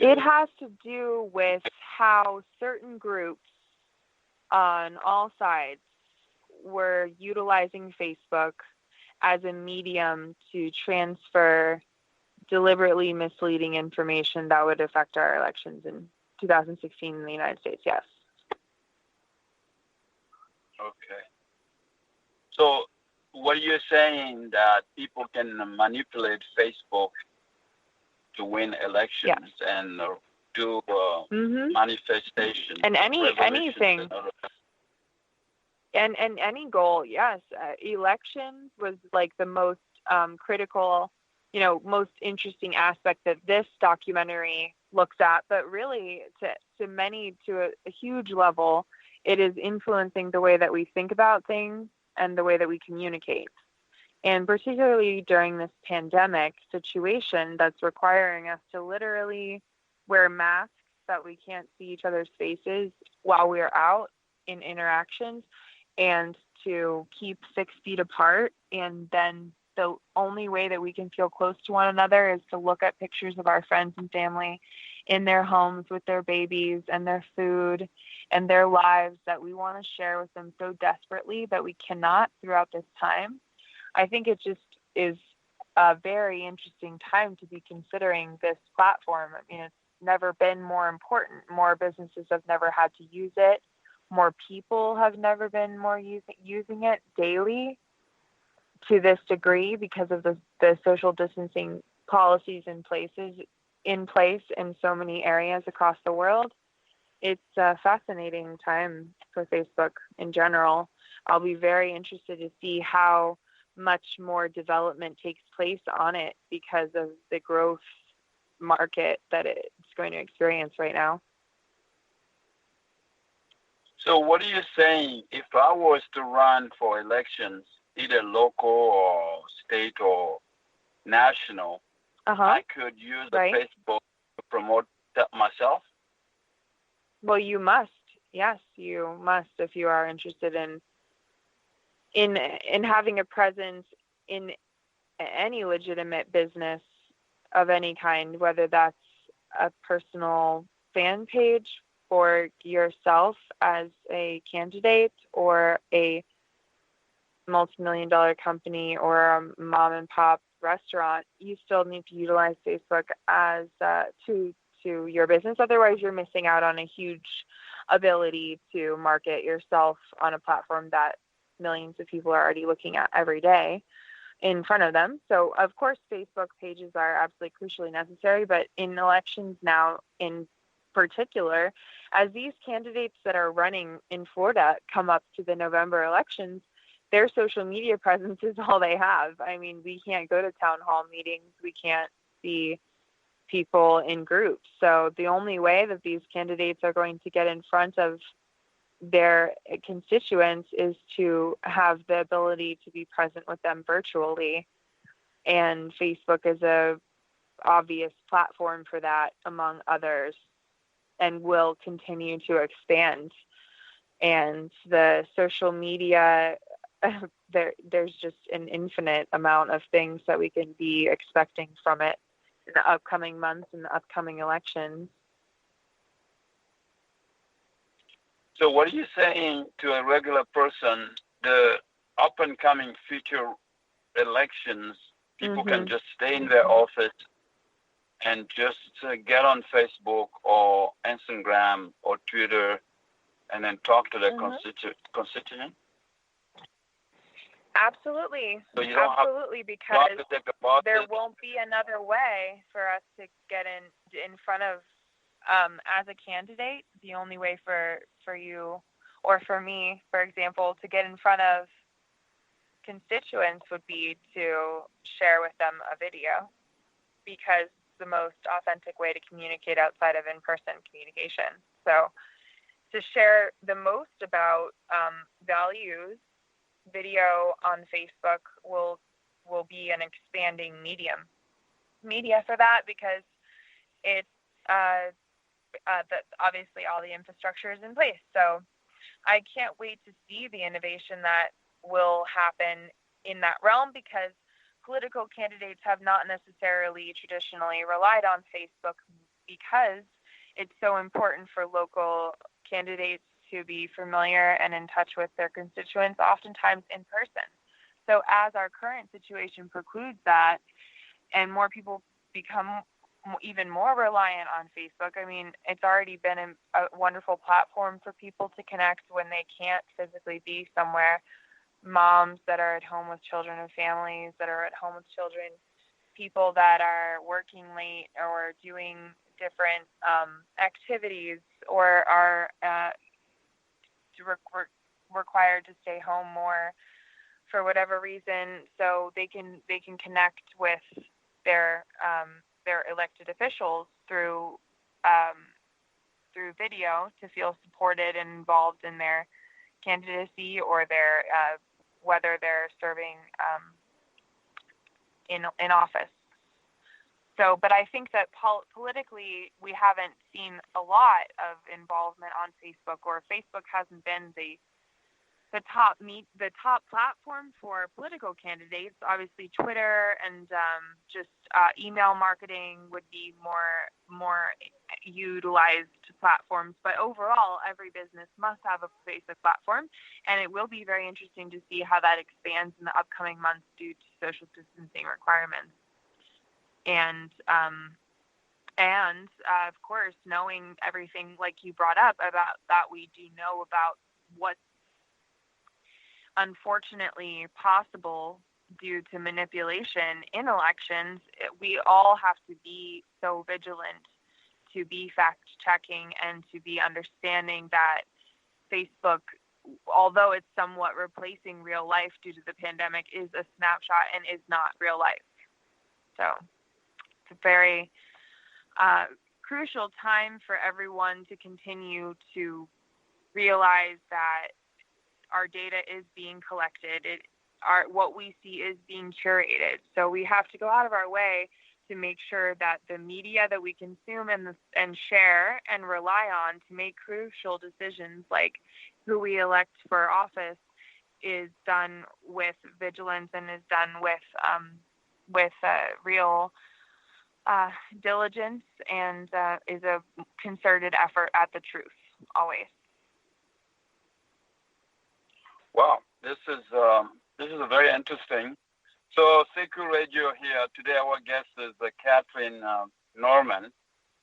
It has to do with how certain groups on all sides were utilizing Facebook as a medium to transfer deliberately misleading information that would affect our elections in 2016 in the United States, yes. Okay. So what you're saying that people can manipulate Facebook to win elections and do manifestations and anything and any goal, yes. Elections was like the most critical, most interesting aspect that this documentary looks at, but really to a huge level, it is influencing the way that we think about things and the way that we communicate. And particularly during this pandemic situation that's requiring us to literally wear masks that we can't see each other's faces while we're out in interactions, and to keep 6 feet apart. And then the only way that we can feel close to one another is to look at pictures of our friends and family in their homes with their babies and their food and their lives that we want to share with them so desperately that we cannot throughout this time. I think it just is a very interesting time to be considering this platform. I mean, it's never been more important. More businesses have never had to use it. More people have never been more using it daily to this degree because of the social distancing policies in place in so many areas across the world. It's a fascinating time for Facebook in general. I'll be very interested to see how much more development takes place on it because of the growth market that it's going to experience right now. So what are you saying? If I was to run for elections, either local or state or national, I could use the Facebook to promote that myself? Well, you must. Yes, you must if you are interested in having a presence in any legitimate business of any kind, whether that's a personal fan page for yourself as a candidate or a multi-million-dollar company or a mom and pop restaurant. You still need to utilize Facebook as to your business. Otherwise, you're missing out on a huge ability to market yourself on a platform that millions of people are already looking at every day in front of them. So, of course, Facebook pages are absolutely crucially necessary, but in elections now in particular, as these candidates that are running in Florida come up to the November elections, their social media presence is all they have. I mean, we can't go to town hall meetings. We can't see people in groups. So the only way that these candidates are going to get in front of their constituents is to have the ability to be present with them virtually. And Facebook is a obvious platform for that, among others, and will continue to expand. And the social media, there's just an infinite amount of things that we can be expecting from it in the upcoming months and the upcoming elections. So what are you saying to a regular person, the up-and-coming future elections, people can just stay in their office and just get on Facebook or Instagram or Twitter and then talk to their constituent? Absolutely. So you don't absolutely, because there won't be another way for us to get in front of, as a candidate. The only way for you or for me, for example, to get in front of constituents would be to share with them a video, because the most authentic way to communicate outside of in-person communication. So to share the most about values, video on Facebook will be an expanding media for that, because it's obviously all the infrastructure is in place. So I can't wait to see the innovation that will happen in that realm, because political candidates have not necessarily traditionally relied on Facebook because it's so important for local candidates to be familiar and in touch with their constituents, oftentimes in person. So as our current situation precludes that, and more people become even more reliant on Facebook, I mean, it's already been a wonderful platform for people to connect when they can't physically be somewhere. Moms that are at home with children and families that are at home with children, people that are working late or doing different activities or are required to stay home more for whatever reason, so they can connect with their elected officials through video to feel supported and involved in their candidacy or their whether they're serving in office. So, but I think that politically we haven't seen a lot of involvement on Facebook, or Facebook hasn't been the top platform for political candidates. Obviously, Twitter and just email marketing would be more utilized platforms. But overall, every business must have a Facebook platform, and it will be very interesting to see how that expands in the upcoming months due to social distancing requirements. And of course, knowing everything like you brought up about that we do know about what's unfortunately possible due to manipulation in elections, we all have to be so vigilant to be fact-checking and to be understanding that Facebook, although it's somewhat replacing real life due to the pandemic, is a snapshot and is not real life. So it's a very crucial time for everyone to continue to realize that our data is being collected. What we see is being curated. So we have to go out of our way to make sure that the media that we consume and share and rely on to make crucial decisions like who we elect for office is done with vigilance and is done with real diligence and is a concerted effort at the truth always. Wow, this is very interesting. So, CQ Radio here today. Our guest is KATHERINE Norman.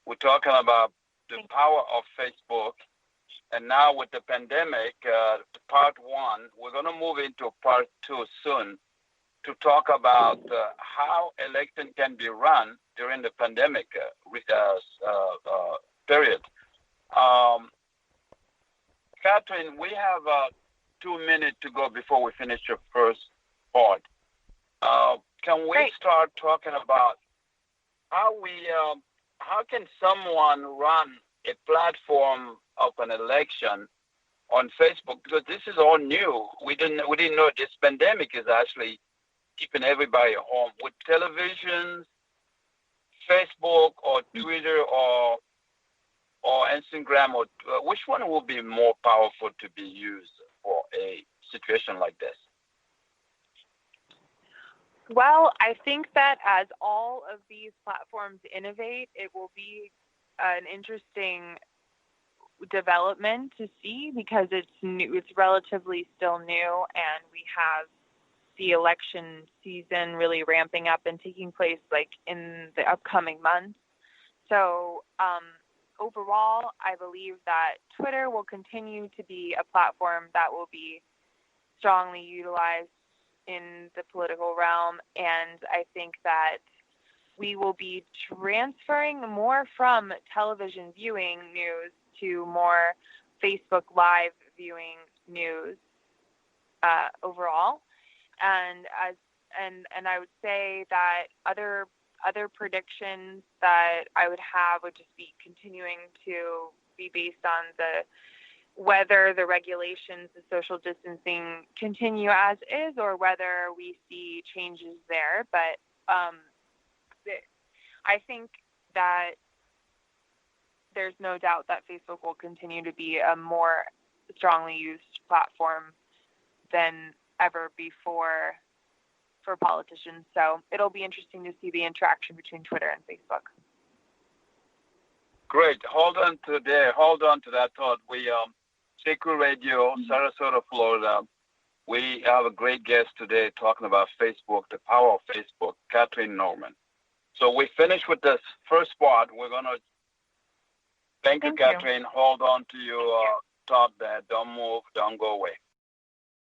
We're talking about the power of Facebook, and now with the pandemic, part one. We're going to move into part two soon to talk about how election can be run during the pandemic period. KATHERINE, we have 2 minutes to go before we finish your first part. Can we start talking about how can someone run a platform of an election on Facebook? Because this is all new. We didn't know this pandemic is actually keeping everybody home. With televisions, Facebook, or Twitter, or Instagram, or which one will be more powerful to be used for a situation like this? Well, I think that as all of these platforms innovate, it will be an interesting development to see because it's new, it's relatively still new, and we have the election season really ramping up and taking place like in the upcoming months. So overall, I believe that Twitter will continue to be a platform that will be strongly utilized in the political realm, and I think that we will be transferring more from television viewing news to more Facebook Live viewing news overall. And I would say that other predictions that I would have would just be continuing to be based on whether the regulations, the social distancing continue as is, or whether we see changes there. But I think that there's no doubt that Facebook will continue to be a more strongly used platform than ever before for politicians. So it'll be interesting to see the interaction between Twitter and Facebook. Great. Hold on to there. Hold on to that thought. We Sacred Radio, Sarasota, Florida. We have a great guest today talking about Facebook, the power of Facebook, Katherine Norman. So we finished with this first part. We're gonna thank you, Katherine. Hold on to your thought there. Don't move. Don't go away.